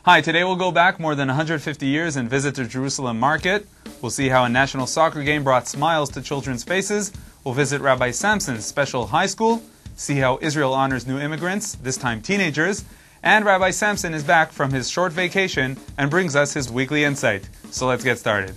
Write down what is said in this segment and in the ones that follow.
Hi, today we'll go back more than 150 years and visit the Jerusalem market. We'll see how a national soccer game brought smiles to children's faces. We'll visit Rabbi Samson's special high school, see how Israel honors new immigrants, this time teenagers, and Rabbi Samson is back from his short vacation and brings us his weekly insight. So let's get started.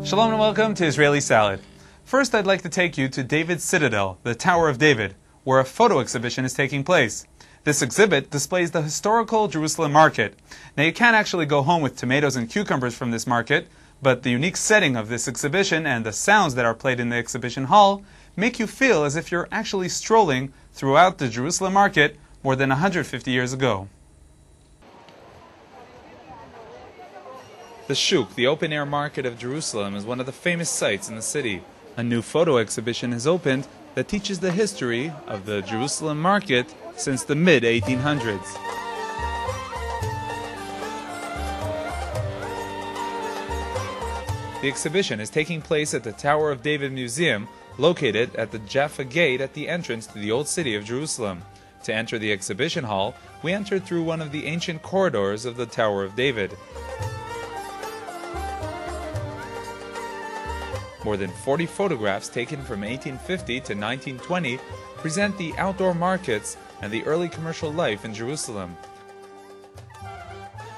Shalom and welcome to Israeli Salad. First, I'd like to take you to David's Citadel, the Tower of David, where a photo exhibition is taking place. This exhibit displays the historical Jerusalem market. Now, you can't actually go home with tomatoes and cucumbers from this market, but the unique setting of this exhibition and the sounds that are played in the exhibition hall make you feel as if you're actually strolling throughout the Jerusalem market more than 150 years ago. The Shuk, the open-air market of Jerusalem, is one of the famous sites in the city. A new photo exhibition has opened that teaches the history of the Jerusalem market since the mid-1800s. The exhibition is taking place at the Tower of David Museum, located at the Jaffa Gate at the entrance to the Old City of Jerusalem. To enter the exhibition hall, we entered through one of the ancient corridors of the Tower of David. More than 40 photographs taken from 1850 to 1920 present the outdoor markets and the early commercial life in Jerusalem.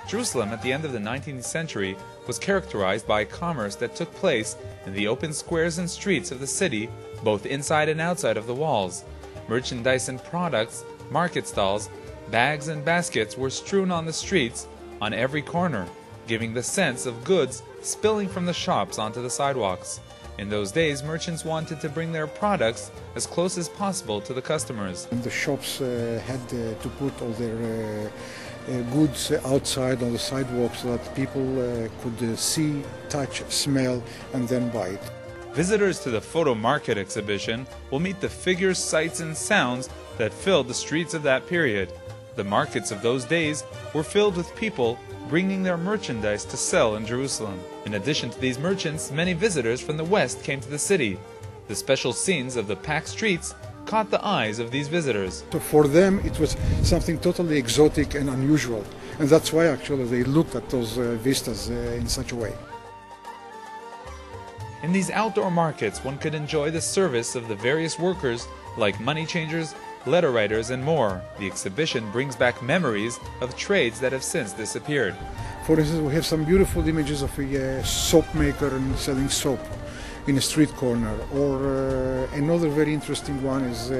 Jerusalem at the end of the 19th century was characterized by commerce that took place in the open squares and streets of the city, both inside and outside of the walls. Merchandise and products, market stalls, bags and baskets were strewn on the streets on every corner, giving the sense of goods spilling from the shops onto the sidewalks. In those days, merchants wanted to bring their products as close as possible to the customers. The shops had to put all their goods outside on the sidewalks so that people could see, touch, smell, and then buy it. Visitors to the photo market exhibition will meet the figures, sights, and sounds that filled the streets of that period. The markets of those days were filled with people bringing their merchandise to sell in Jerusalem. In addition to these merchants, many visitors from the west came to the city. The special scenes of the packed streets caught the eyes of these visitors. So for them it was something totally exotic and unusual, and that's why actually they looked at those vistas in such a way. In these outdoor markets, one could enjoy the service of the various workers like money changers, letter writers, and more. The exhibition brings back memories of trades that have since disappeared. For instance, we have some beautiful images of a soap maker and selling soap in a street corner, or another very interesting one is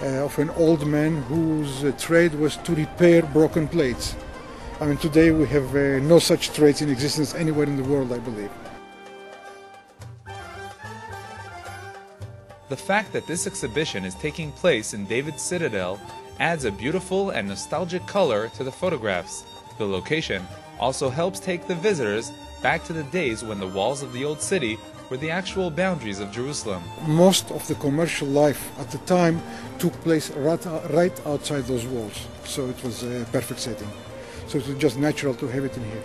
of an old man whose trade was to repair broken plates. I mean, today we have no such trades in existence anywhere in the world, I believe. The fact that this exhibition is taking place in David's Citadel adds a beautiful and nostalgic color to the photographs. The location also helps take the visitors back to the days when the walls of the old city were the actual boundaries of Jerusalem. Most of the commercial life at the time took place right outside those walls, so it was a perfect setting. So it was just natural to have it in here.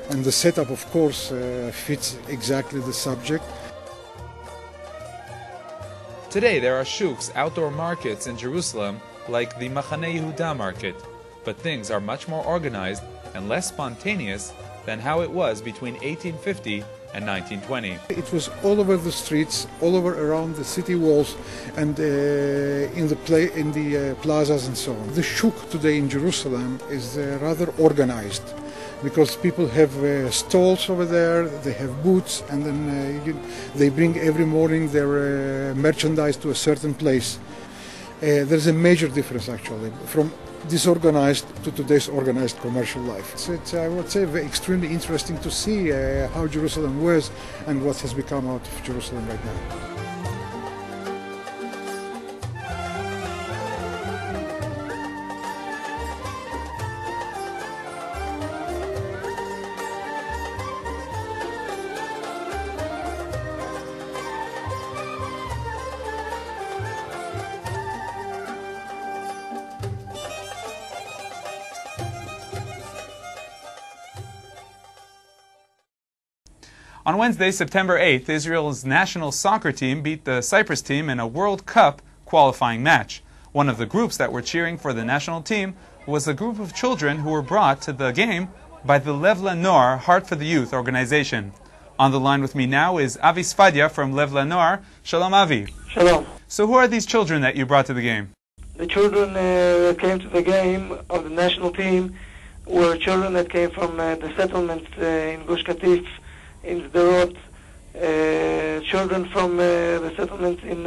And the setup, of course, fits exactly the subject. Today there are shuks, outdoor markets in Jerusalem, like the Machane Yehuda market, but things are much more organized and less spontaneous than how it was between 1850 and 1920. It was all over the streets, all over around the city walls, and in the plazas and so on. The shuk today in Jerusalem is rather organized, because people have stalls over there, they have booths, and then they bring every morning their merchandise to a certain place. There's a major difference actually from disorganized to today's organized commercial life. So it's, I would say, extremely interesting to see how Jerusalem was and what has become out of Jerusalem right now. On Wednesday, September 8th, Israel's national soccer team beat the Cyprus team in a World Cup qualifying match. One of the groups that were cheering for the national team was a group of children who were brought to the game by the Lev LaNoar Heart for the Youth organization. On the line with me now is Avi Sfadia from Lev LaNoar. Shalom, Avi. Shalom. So who are these children that you brought to the game? The children that came to the game of the national team were children that came from the settlements in Gush Katif, in Sderot, children from the settlements in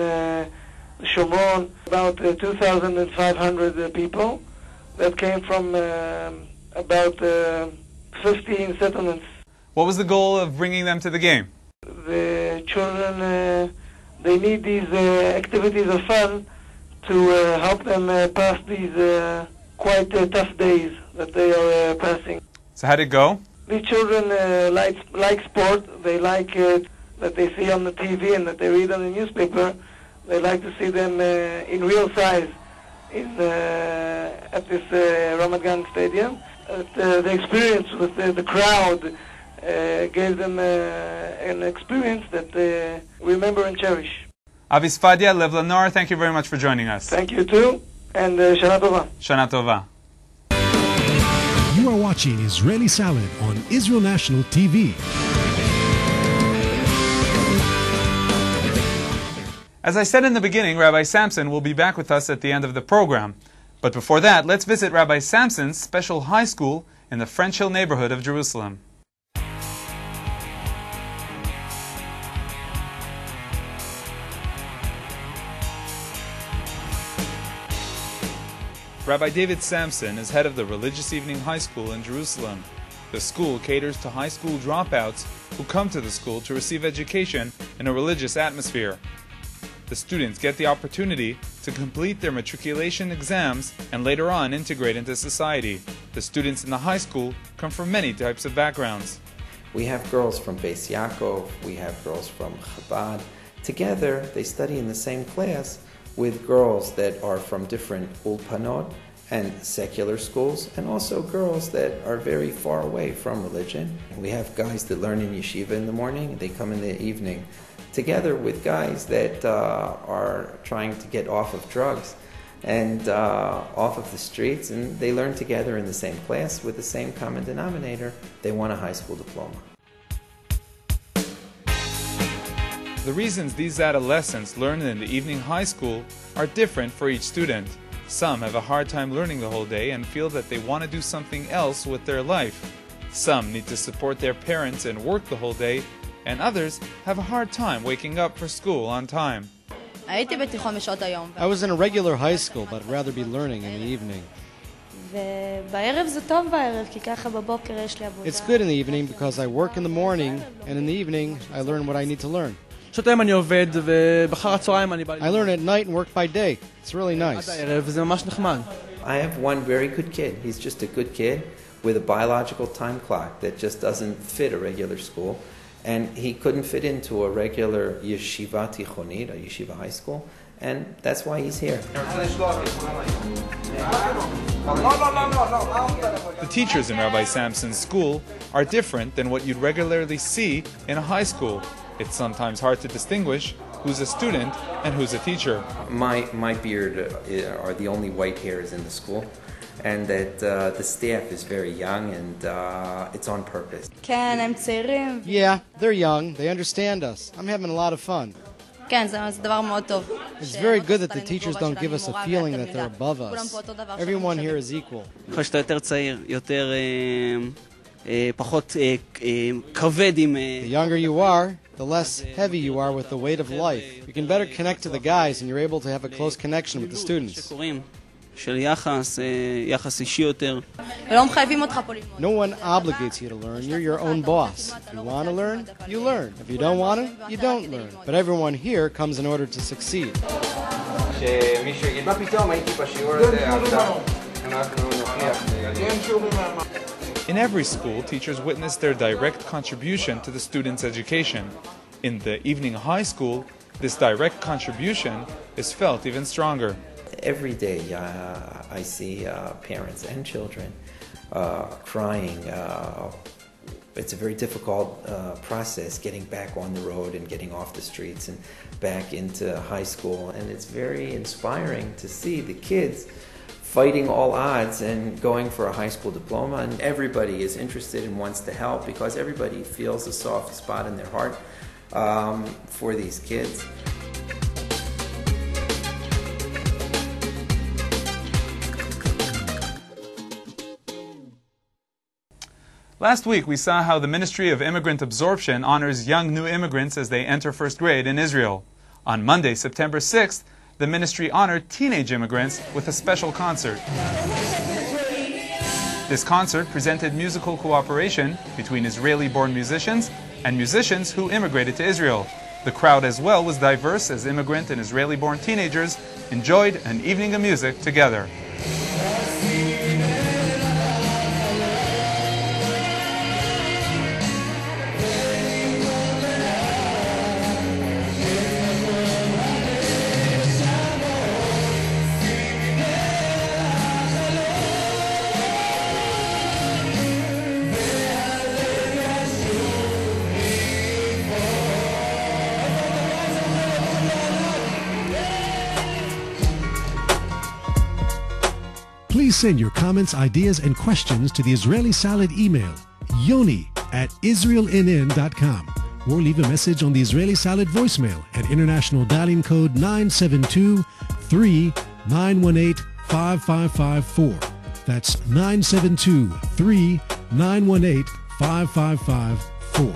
Shomron, about 2,500 people that came from about 15 settlements. What was the goal of bringing them to the game? The children, they need these activities of fun to help them pass these quite tough days that they are passing. So how did it go? These children like sport. They like it that they see on the TV and that they read on the newspaper. They like to see them in real size at this Ramat Gan Stadium. The experience with the crowd gave them an experience that they remember and cherish. Avi Sfadia, Lev LaNoar, thank you very much for joining us. Thank you too, and Shana Tova. Shana Tova. You are watching Israeli Salad on Israel National TV. As I said in the beginning, Rabbi Samson will be back with us at the end of the program. But before that, let's visit Rabbi Samson's special high school in the French Hill neighborhood of Jerusalem. Rabbi David Samson is head of the Religious Evening High School in Jerusalem. The school caters to high school dropouts who come to the school to receive education in a religious atmosphere. The students get the opportunity to complete their matriculation exams and later on integrate into society. The students in the high school come from many types of backgrounds. We have girls from Beis Yaakov, we have girls from Chabad. Together, they study in the same class with girls that are from different ulpanot and secular schools, and also girls that are very far away from religion. We have guys that learn in yeshiva in the morning, they come in the evening, together with guys that are trying to get off of drugs and off of the streets, and they learn together in the same class with the same common denominator. They want a high school diploma. The reasons these adolescents learn in the evening high school are different for each student. Some have a hard time learning the whole day and feel that they want to do something else with their life. Some need to support their parents and work the whole day, and others have a hard time waking up for school on time. I was in a regular high school, but I'd rather be learning in the evening. It's good in the evening because I work in the morning, and in the evening I learn what I need to learn. I learn at night and work by day. It's really nice. I have one very good kid. He's just a good kid with a biological time clock that just doesn't fit a regular school. And he couldn't fit into a regular yeshiva tichonit, a yeshiva high school, and that's why he's here. The teachers in Rabbi Samson's school are different than what you'd regularly see in a high school. It's sometimes hard to distinguish who's a student and who's a teacher. My beard are the only white hairs in the school, and that the staff is very young, and it's on purpose. Yeah, they're young. They understand us. I'm having a lot of fun. It's very good that the teachers don't give us a feeling that they're above us. Everyone here is equal. The younger you are, the less heavy you are with the weight of life. You can better connect to the guys, and you're able to have a close connection with the students. No one obligates you to learn. You're your own boss. If you want to learn, you learn. If you don't want to, you don't learn. But everyone here comes in order to succeed. In every school, teachers witness their direct contribution to the students' education. In the evening high school, this direct contribution is felt even stronger. Every day I see parents and children crying It's a very difficult process getting back on the road and getting off the streets and back into high school. And it's very inspiring to see the kids fighting all odds and going for a high school diploma. And everybody is interested and wants to help because everybody feels a soft spot in their heart for these kids. Last week, we saw how the Ministry of Immigrant Absorption honors young new immigrants as they enter first grade in Israel. On Monday, September 6th, the ministry honored teenage immigrants with a special concert. This concert presented musical cooperation between Israeli-born musicians and musicians who immigrated to Israel. The crowd as well was diverse as immigrant and Israeli-born teenagers enjoyed an evening of music together. Please send your comments, ideas, and questions to the Israeli Salad email, yoni@israelnn.com, or leave a message on the Israeli Salad voicemail at international dialing code 972-3918-5554. That's 972-3918-5554.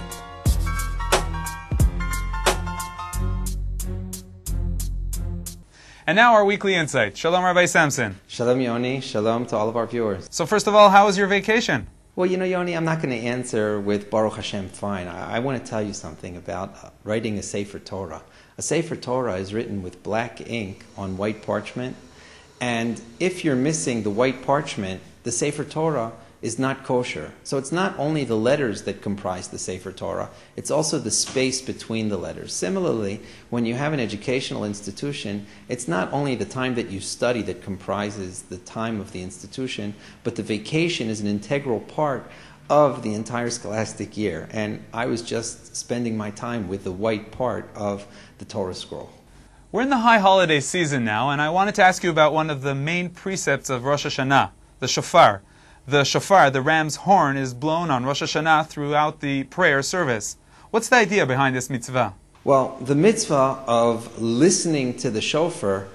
And now our weekly insight. Shalom, Rabbi Samson. Shalom, Yoni. Shalom to all of our viewers. So first of all, how was your vacation? Well, you know, Yoni, I'm not going to answer with Baruch Hashem fine. I want to tell you something about writing a Sefer Torah. A Sefer Torah is written with black ink on white parchment. And if you're missing the white parchment, the Sefer Torah is not kosher. So it's not only the letters that comprise the Sefer Torah, it's also the space between the letters. Similarly, when you have an educational institution, it's not only the time that you study that comprises the time of the institution, but the vacation is an integral part of the entire scholastic year. And I was just spending my time with the white part of the Torah scroll. We're in the high holiday season now, and I wanted to ask you about one of the main precepts of Rosh Hashanah, the shofar. The shofar, the ram's horn, is blown on Rosh Hashanah throughout the prayer service. What's the idea behind this mitzvah? Well, the mitzvah of listening to the shofar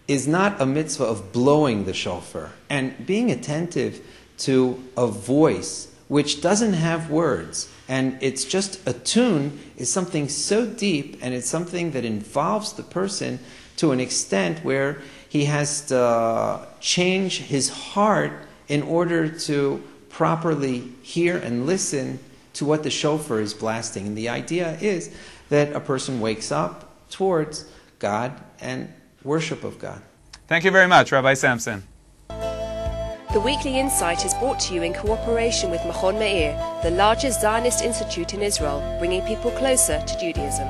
is not a mitzvah of blowing the shofar. And being attentive to a voice which doesn't have words, and it's just a tune, is something so deep, and it's something that involves the person to an extent where he has to change his heart in order to properly hear and listen to what the shofar is blasting. And the idea is that a person wakes up towards God and worship of God. Thank you very much, Rabbi Samson. The Weekly Insight is brought to you in cooperation with Machon Meir, the largest Zionist institute in Israel, bringing people closer to Judaism.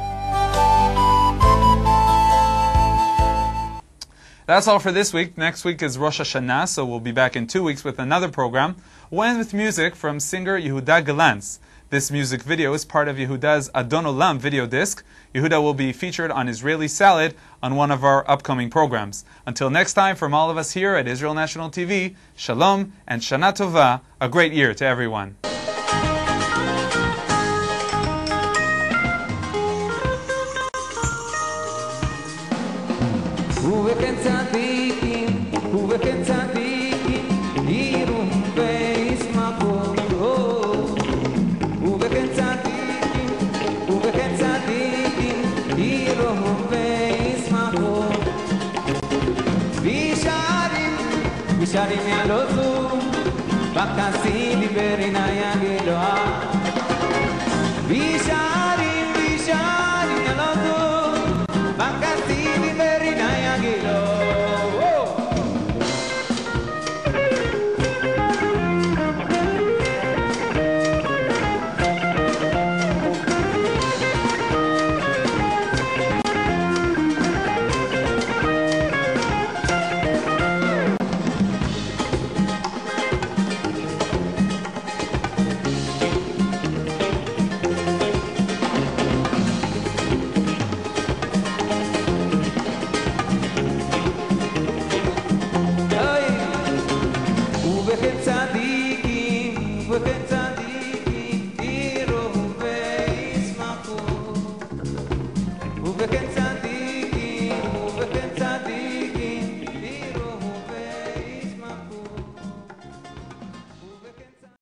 That's all for this week. Next week is Rosh Hashanah, so we'll be back in 2 weeks with another program. We'll end with music from singer Yehuda Galantz. This music video is part of Yehuda's Adon Olam video disc. Yehuda will be featured on Israeli Salad on one of our upcoming programs. Until next time, from all of us here at Israel National TV, Shalom and Shana Tova, a great year to everyone. Sharim yalozu, bakasi liberina yageloa.